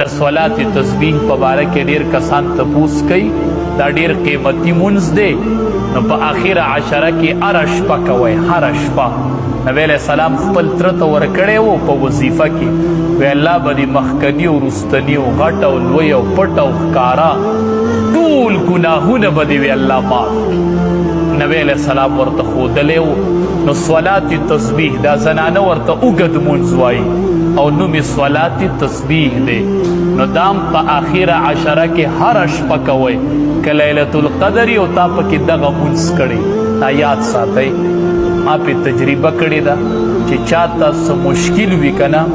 صلات تسبیح په باره کې ډیر کسان تپوس کوي دا ډیر قیمتي منځ دی نو په اخره عشره کې هره شپه کوئ هره شپه نبی علیه السلام خپل تره ته ورکړی و په وظیفه کې وی الله به دې مخکني او وروستني او غټ او لوی او پټ او ښکاره ټول ګناهونه به دې وی الله معاف کړي نبی علیه السلام ورته ښودلی و نو صلات تسبیح دا زنانه ورته اوږد مونځ وایي او نوم صلات تسبیح دی نو دام په آخره عشره کې هر شپه کوئ که لیلة القدر او تا پکې دغه مونځ کړی دا یاد ساتئ ما پې تجربه کړې ده چې چاته څه مشکل وي که نه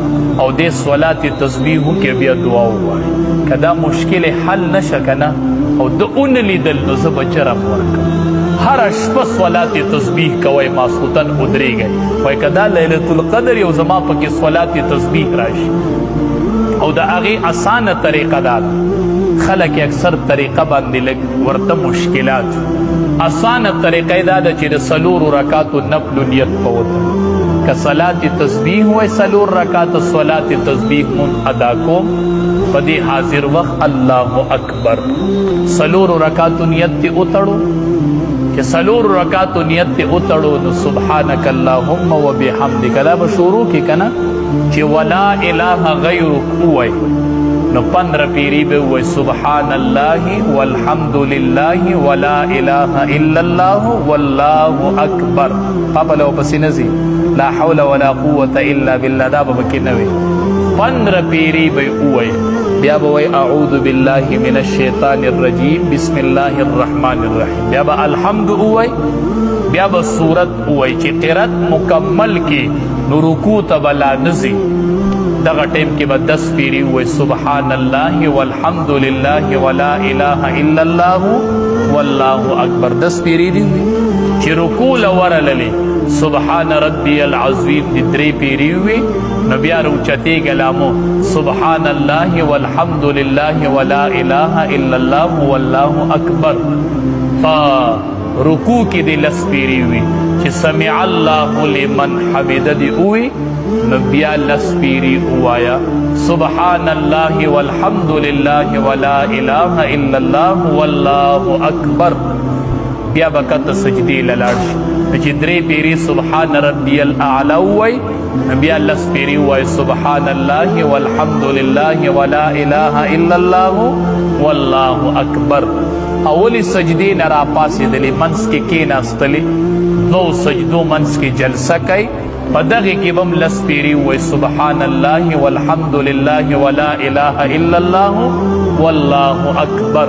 او دې صلات تسبیح وکړي بیا دعا ووایي که دا مشکل حل نشه که نه او د ونه لیدل نو زه به جرم ورکړم هر شپه صلات تسبیح کوئ ماسخوتن ودرېږئ وایي که دا لیلة القدر یو زما پکې صلات تسبیح راشي او د هغې اسانه طریقه دا ده خلک اکثر طریقه باندې لږ ورته مشکلات اسانه طریقه یې دا ده چې د څلورو رکاتو نفلو نیت په وته که صلات تسبیح وایي څلور رکاته صلات تسبیح مون ادا کوم په دې حاضر وخت الله اکبر څلورو رکاتو نیت دې وتړو چې څلور رکاتو نیت دې وتړو نو سبحانک اللهم وبحمدک دا به شروع کې که نه چې ولا اله غیرک ووایي نو 15 پیری به ووایي سبحان الله والحمد لله ولا اله الا الله والله اکبر پاپا لو پسې نه ځي لا حول ولا قوة الا بالله دا به پکې نه وي 15 پیری به ووایي بیا به وایي اعوذ بالله من الشیطان الرجیم بسم الله الرحمن الرحیم بیا به الحمد ووایي بیا به صورت ووایي چې قرات مکمل کې نو رکوع ته به لا نځي دغه ټیم کې به 10 پیری ووایي سبحان الله والحمد لله ولا اله الا الله والله اکبر 10 پیری دي چې رکوع له ورللې سبحان ربی العظیم دې 3 پیری وي نو بیا روچتېږه لامو سبحان الله والحمد لله ولا اله الا الله والله اکبر رکوع کې دې 10 پیری وي چې سمع الله لمن حمده دې ووي نو بیا 10 پیری ووایه سبحان الله والحمد لله ولا اله الا الله والله اکبر بیا به کته سجدې له لاړ شي چې 3 پیری سبحان ربی الاعلی ووایي بیا 10 پیری ووایي سبحان الله والحمد لله ولا اله الا الله والله اکبر اولی سجدې نه راپاڅېدلې منځ کې کېناستلې 2 سجدو منځ کې جلسه کوي په دغې کې به هم 10 پیری ووایي سبحان الله والحمد لله ولا اله الا الله والله اکبر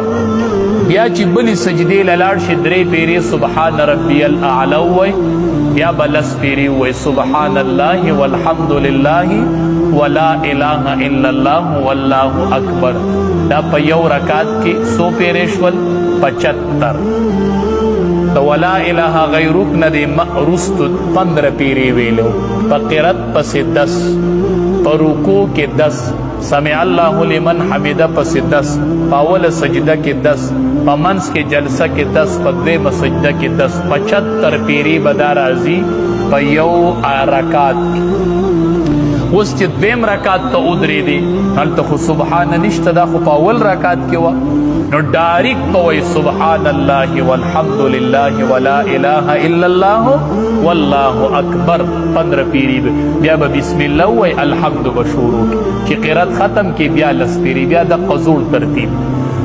بیا چې بلې سجدې له لاړ شي 3 پیری سبحان ربی الاعلی ووایي بیا به 10 پیری ووایي سبحان الله والحمد لله ولا اله الا الله والله اکبر دا په یو رکعت کې 100 پیری شول 75 د ولا اله غیرک نه دې وروستو 15 پیری ویلو په قرات پسې 10 په رکوع کې 10 سمع الله لمن حمده پسې 10 په اوله سجده کې 10 په منځ کې جلسه کې 10 په دویمه سجده کې 10 75 پیری به دا راځي په یو رکعت اوس چې دویم رکعت ته ودرېدې هلته خو سبحانه نشته دا خو په اول رکعت کې وه نو ډایرکټ به وایي سبحان الله والحمد لله ولا اله الا الله والله اکبر 15 پیری بیا به بسم الله وایي الحمد به شروع کړي چې قرات ختم کې بیا 10 پیری بیا د قزول ترتیب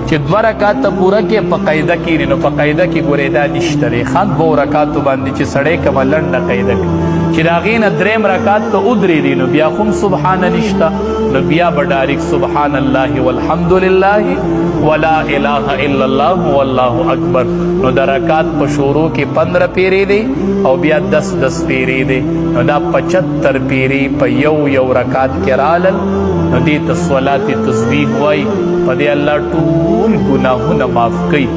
چې 2 رکعاته پوره کې په قاعده کې نو په قاعده کې ګورې دا نشته دی ښه 2 رکعاتو باندې چې سړی کومه لنډه قاعده کوي چې د هغې نه 3 رکعات ته ودرېدي نو بیا خو هم سبحانه نشته نو بیا به ډایرکټ سبحان الله والحمد لله ولا اله الا الله والله اکبر نو د رکعت په شروع کې 15 پیری دی او بیا 10 پیری دی نو دا 75 پیری په یو رکعت کې رالل نو دې ته صلات تسبیح وایي په دې الله ټول ګناهونه معاف کوي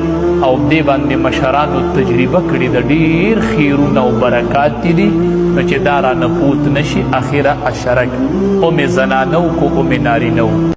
او دې باندې مشرانو تجربه کړې د ډېر خیرونه او برکات دي نو چې دا رانه پوت نشي اخره عشره کې او مې زنانه کو او مې نارینه